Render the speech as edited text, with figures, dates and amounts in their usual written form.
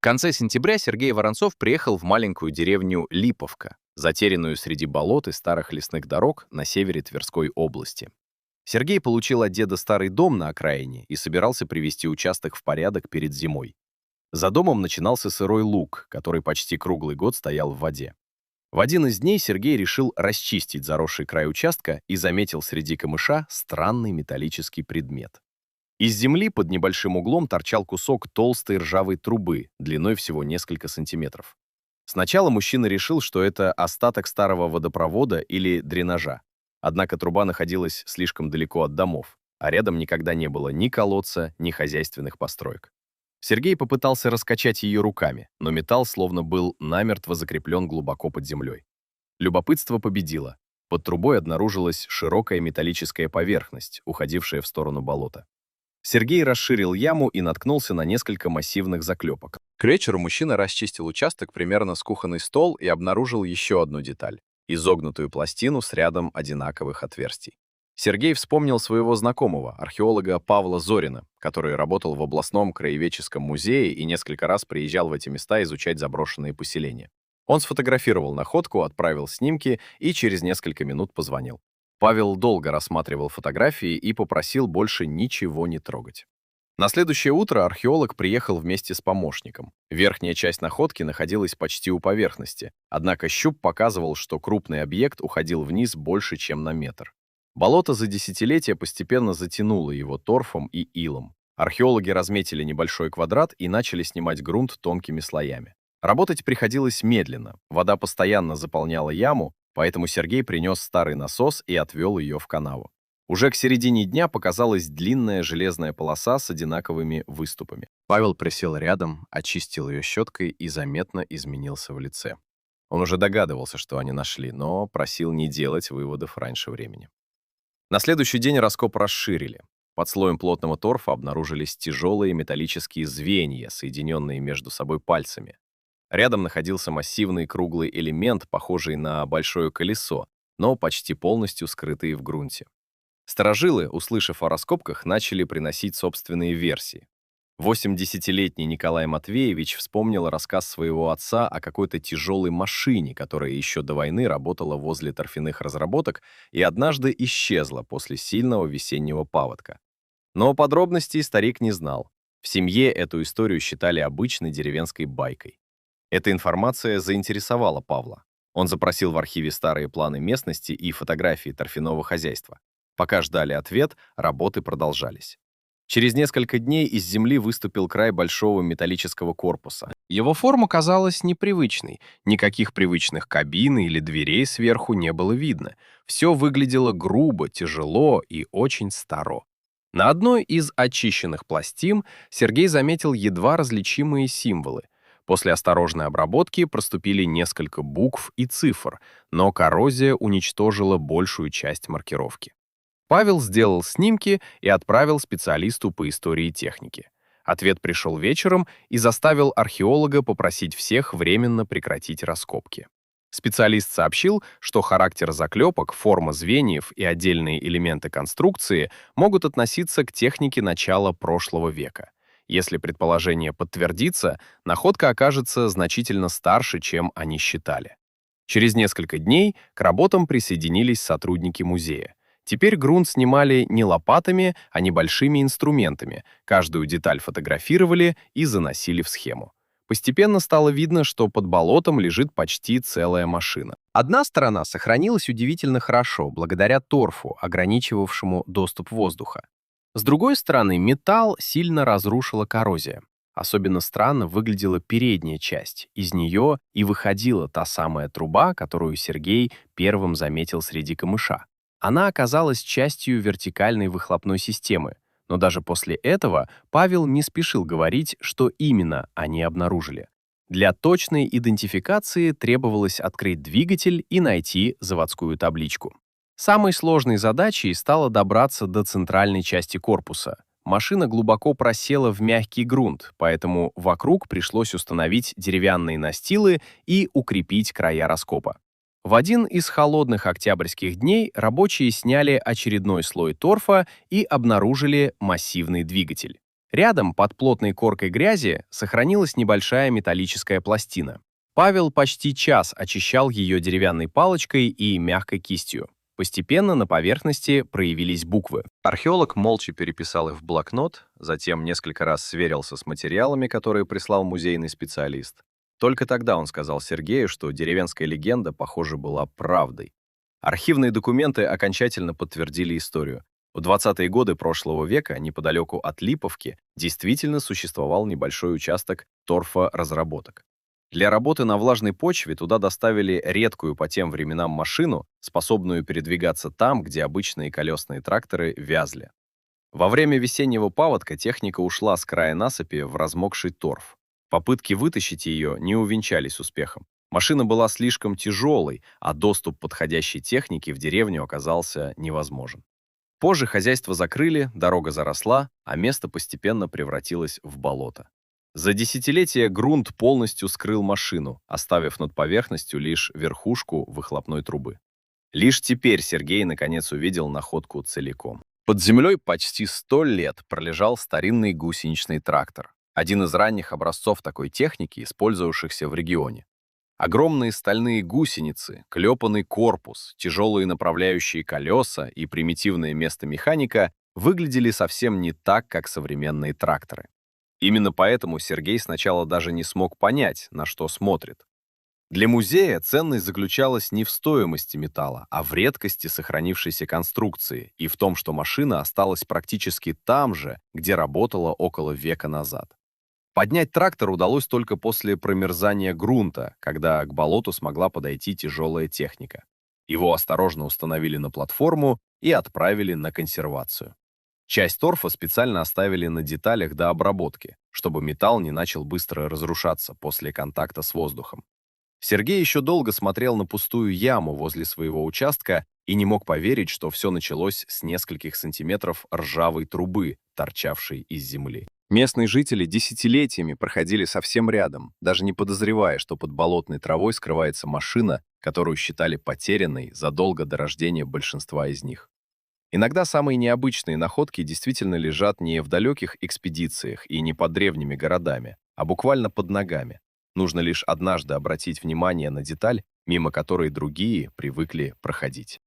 конце сентября Сергей Воронцов приехал в маленькую деревню Липовка, затерянную среди болот и старых лесных дорог на севере Тверской области. Сергей получил от деда старый дом на окраине и собирался привести участок в порядок перед зимой. За домом начинался сырой луг, который почти круглый год стоял в воде. В один из дней Сергей решил расчистить заросший край участка и заметил среди камыша странный металлический предмет. Из земли под небольшим углом торчал кусок толстой ржавой трубы, длиной всего несколько сантиметров. Сначала мужчина решил, что это остаток старого водопровода или дренажа. Однако труба находилась слишком далеко от домов, а рядом никогда не было ни колодца, ни хозяйственных построек. Сергей попытался раскачать ее руками, но металл словно был намертво закреплен глубоко под землей. Любопытство победило. Под трубой обнаружилась широкая металлическая поверхность, уходившая в сторону болота. Сергей расширил яму и наткнулся на несколько массивных заклепок. К вечеру мужчина расчистил участок примерно с кухонный стол и обнаружил еще одну деталь — изогнутую пластину с рядом одинаковых отверстий. Сергей вспомнил своего знакомого, археолога Павла Зорина, который работал в областном краеведческом музее и несколько раз приезжал в эти места изучать заброшенные поселения. Он сфотографировал находку, отправил снимки и через несколько минут позвонил. Павел долго рассматривал фотографии и попросил больше ничего не трогать. На следующее утро археолог приехал вместе с помощником. Верхняя часть находки находилась почти у поверхности, однако щуп показывал, что крупный объект уходил вниз больше, чем на метр. Болото за десятилетия постепенно затянуло его торфом и илом. Археологи разметили небольшой квадрат и начали снимать грунт тонкими слоями. Работать приходилось медленно, вода постоянно заполняла яму, поэтому Сергей принес старый насос и отвел ее в канаву. Уже к середине дня показалась длинная железная полоса с одинаковыми выступами. Павел присел рядом, очистил ее щеткой и заметно изменился в лице. Он уже догадывался, что они нашли, но просил не делать выводов раньше времени. На следующий день раскоп расширили. Под слоем плотного торфа обнаружились тяжелые металлические звенья, соединенные между собой пальцами. Рядом находился массивный круглый элемент, похожий на большое колесо, но почти полностью скрытый в грунте. Старожилы, услышав о раскопках, начали приносить собственные версии. 80-летний Николай Матвеевич вспомнил рассказ своего отца о какой-то тяжелой машине, которая еще до войны работала возле торфяных разработок и однажды исчезла после сильного весеннего паводка. Но подробностей старик не знал. В семье эту историю считали обычной деревенской байкой. Эта информация заинтересовала Павла. Он запросил в архиве старые планы местности и фотографии торфяного хозяйства. Пока ждали ответ, работы продолжались. Через несколько дней из земли выступил край большого металлического корпуса. Его форма казалась непривычной, никаких привычных кабин или дверей сверху не было видно. Все выглядело грубо, тяжело и очень старо. На одной из очищенных пластин Сергей заметил едва различимые символы. После осторожной обработки проступили несколько букв и цифр, но коррозия уничтожила большую часть маркировки. Павел сделал снимки и отправил специалисту по истории техники. Ответ пришел вечером и заставил археолога попросить всех временно прекратить раскопки. Специалист сообщил, что характер заклепок, форма звеньев и отдельные элементы конструкции могут относиться к технике начала прошлого века. Если предположение подтвердится, находка окажется значительно старше, чем они считали. Через несколько дней к работам присоединились сотрудники музея. Теперь грунт снимали не лопатами, а небольшими инструментами, каждую деталь фотографировали и заносили в схему. Постепенно стало видно, что под болотом лежит почти целая машина. Одна сторона сохранилась удивительно хорошо, благодаря торфу, ограничивавшему доступ воздуха. С другой стороны, металл сильно разрушила коррозия. Особенно странно выглядела передняя часть. Из нее и выходила та самая труба, которую Сергей первым заметил среди камыша. Она оказалась частью вертикальной выхлопной системы, но даже после этого Павел не спешил говорить, что именно они обнаружили. Для точной идентификации требовалось открыть двигатель и найти заводскую табличку. Самой сложной задачей стало добраться до центральной части корпуса. Машина глубоко просела в мягкий грунт, поэтому вокруг пришлось установить деревянные настилы и укрепить края раскопа. В один из холодных октябрьских дней рабочие сняли очередной слой торфа и обнаружили массивный двигатель. Рядом, под плотной коркой грязи, сохранилась небольшая металлическая пластина. Павел почти час очищал ее деревянной палочкой и мягкой кистью. Постепенно на поверхности проявились буквы. Археолог молча переписал их в блокнот, затем несколько раз сверился с материалами, которые прислал музейный специалист. Только тогда он сказал Сергею, что деревенская легенда, похоже, была правдой. Архивные документы окончательно подтвердили историю. В 20-е годы прошлого века неподалеку от Липовки действительно существовал небольшой участок торфоразработок. Для работы на влажной почве туда доставили редкую по тем временам машину, способную передвигаться там, где обычные колесные тракторы вязли. Во время весеннего паводка техника ушла с края насыпи в размокший торф. Попытки вытащить ее не увенчались успехом. Машина была слишком тяжелой, а доступ подходящей техники в деревню оказался невозможен. Позже хозяйство закрыли, дорога заросла, а место постепенно превратилось в болото. За десятилетия грунт полностью скрыл машину, оставив над поверхностью лишь верхушку выхлопной трубы. Лишь теперь Сергей наконец увидел находку целиком. Под землей почти 100 лет пролежал старинный гусеничный трактор, один из ранних образцов такой техники, использовавшихся в регионе. Огромные стальные гусеницы, клепанный корпус, тяжелые направляющие колеса и примитивное место механика выглядели совсем не так, как современные тракторы. Именно поэтому Сергей сначала даже не смог понять, на что смотрит. Для музея ценность заключалась не в стоимости металла, а в редкости сохранившейся конструкции и в том, что машина осталась практически там же, где работала около века назад. Поднять трактор удалось только после промерзания грунта, когда к болоту смогла подойти тяжелая техника. Его осторожно установили на платформу и отправили на консервацию. Часть торфа специально оставили на деталях до обработки, чтобы металл не начал быстро разрушаться после контакта с воздухом. Сергей еще долго смотрел на пустую яму возле своего участка и не мог поверить, что все началось с нескольких сантиметров ржавой трубы, торчавшей из земли. Местные жители десятилетиями проходили совсем рядом, даже не подозревая, что под болотной травой скрывается машина, которую считали потерянной задолго до рождения большинства из них. Иногда самые необычные находки действительно лежат не в далеких экспедициях и не под древними городами, а буквально под ногами. Нужно лишь однажды обратить внимание на деталь, мимо которой другие привыкли проходить.